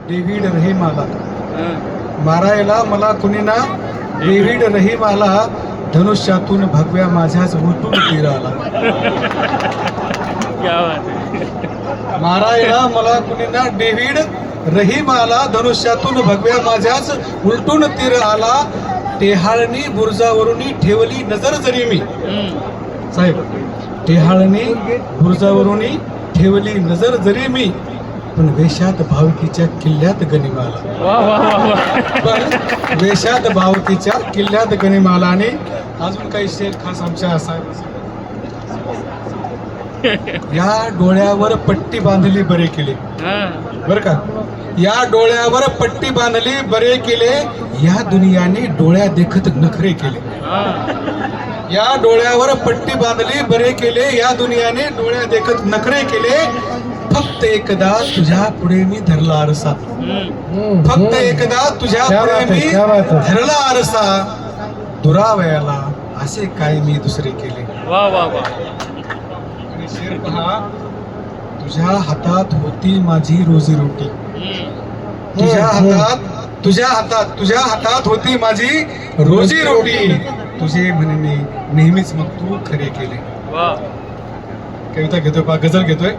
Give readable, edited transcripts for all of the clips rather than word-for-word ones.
David रहीमाला मारायला मला कुणी ना डेव्हिड रहीमाला धनुष्यातून भगव्या माझ्याच उलटून तीर आला. क्या बात है. मारायला मला कुणी ना डेव्हिड रहीमाला धनुष्यातून भगव्या माझ्याच उलटून तीर आला. टेहाळणी बुरुजावरून ठेवली नजर जरी मी साहेब टेहाळणी बुरुजावरून ठेवली नजर जरी मी पण वेशात भावकीच्या किल्ल्यात गनिमाला. वा वा वा वा. पण वेशात भावकीच्या किल्ल्यात गनिमाला. आणि अजून काही शेर खास आमच्या साहेब या डोळ्यावर पट्टी बांधली बरे केले बर का. या डोळ्यावर पट्टी बांधली बरे केले या दुनियाने डोळ्या देखत नखरे केले. या डोळ्यावर पट्टी बांधली बरे केले या दुनियाने डोळ्या देखत नखरे केले. फक्त एकदा तुझ्या पुढे मी धरला आरसा. फक्त एकदा तुझ्या पुढे मी धरला आरसा. दुरावयाला असे काय मी दुसरे केले. वा वा वा. आणि शेर पहा. तुझ्या हातात होती माझी रोजी रोटी. तुझ्या हातात होती माझी रोजी रोटी. तुझे म्हणणे नेहमीच मग तू खरे केले. वा. कविता घेतोय पहा गझल घेतोय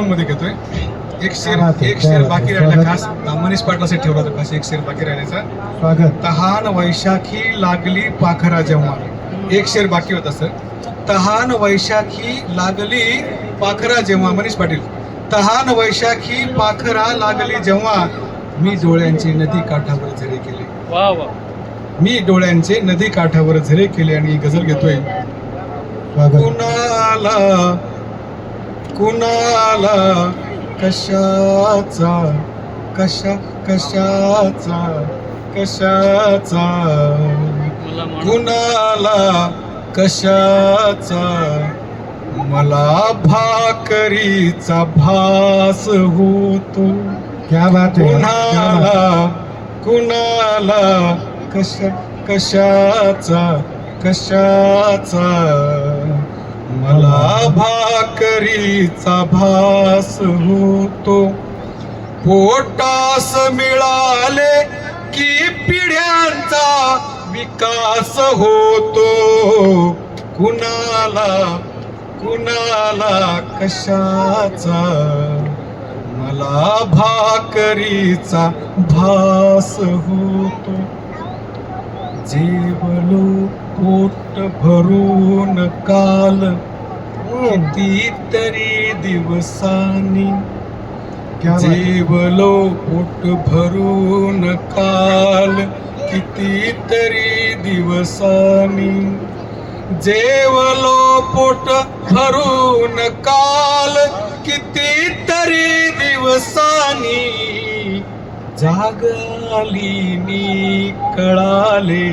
मध्ये घेतोय. एक शेर बाकी राहिला खास मनीष पाटलासाठी ठेवला होता खास. एक शेर बाकी राहिल्याचा. तहान वैशाखी लागली पाखरा जेव्हा. एक शेर बाकी होता सर. तहान वैशाखी लागली पाखरा जेव्हा. मनीष पाटील. तहान वैशाखी पाखरा लागली जेव्हा मी डोळ्यांचे नदी काठावर झरे केले. वा वा. मी डोळ्यांचे नदी काठावर झरे केले. आणि गझल घेतोय. कुणाला कशाचा कुणाला कशाचा मला भाकरीचा भास होतो. क्या बात है. कुणाला कशाचा मला भाकरीचा भास होतो. पोटास मिळाले की पिढ्यांचा विकास होतो. कुणाला कशाचा मला भाकरीचा भास होतो. जेवलो पोट भरून काल कितीतरी दिवसांनी. जेवलो पोट भरून काल कितीतरी दिवसांनी. जेवलो पोट भरून काल कितीतरी दिवसांनी. जाग आली नी कळाले.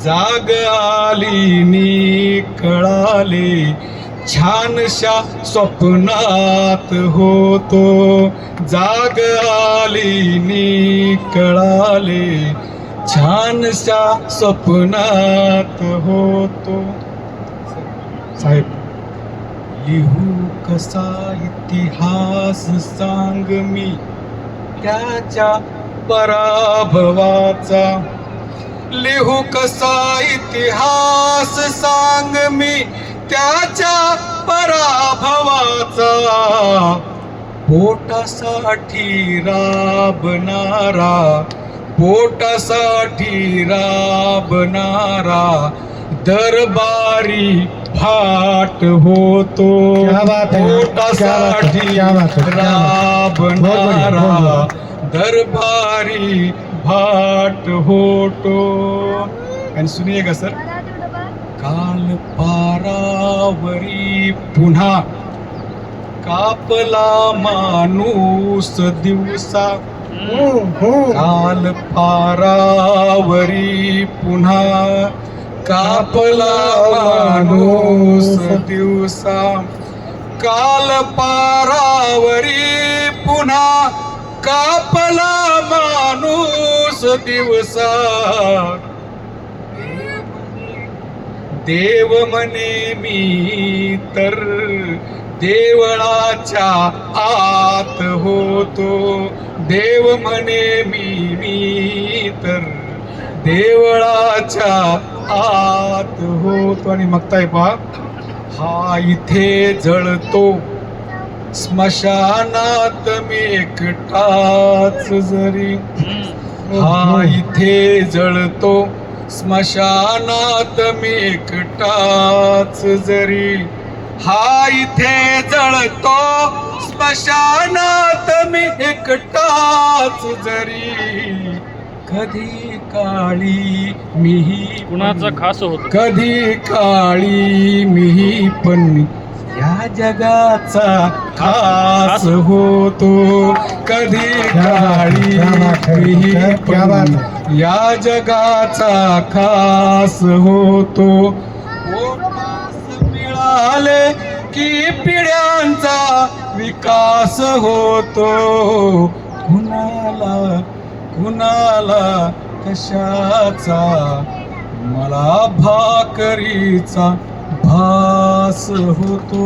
जाग आली नी कळाले. छानशा स्वप्नात होतो. जाग आली नी कळाले. छानशा स्वप्नात होतो. साहेब लिहू कसा इतिहास सांग मी त्याच्या पराभवाचा. लिहू कसा इतिहास सांग मी त्याच्या पराभवाचा. पोटासाठी राबणारा दरबारी भाट होतो. पोटासाठी राबणारा दरबारी भाट होतो. आणि सुनिएगा सर. काल पारावरी पुन्हा कापला माणूस दिवसा. काल पारावरी पुन्हा कापला माणूस दिवसा. काल पारावरी पुन्हा कापला माणूस दिवसा. देव म्हणे मी तर देवळाच्या आत होतो देव म्हणे मी तर देवळाच्या आत होतो. आणि मग काय पहा, हा इथे जळतो स्मशानात मी एकटाच जरी, हा इथे जळतो स्मशानात मी एकटाच जरी, हा इथे जळतो स्मशानात मी एकटाच जरी, कधी काळी मीही कुणाचा खास होत कधी काळी मीही पण या जगाचा खास होतो, कधी काळी मीही पण या जगाचा खास होतो. पोटास मिळाले की पिढ्यांचा विकास होतो, कुणाला कुणाला कशाचा मला भाकरीचा भास होतो.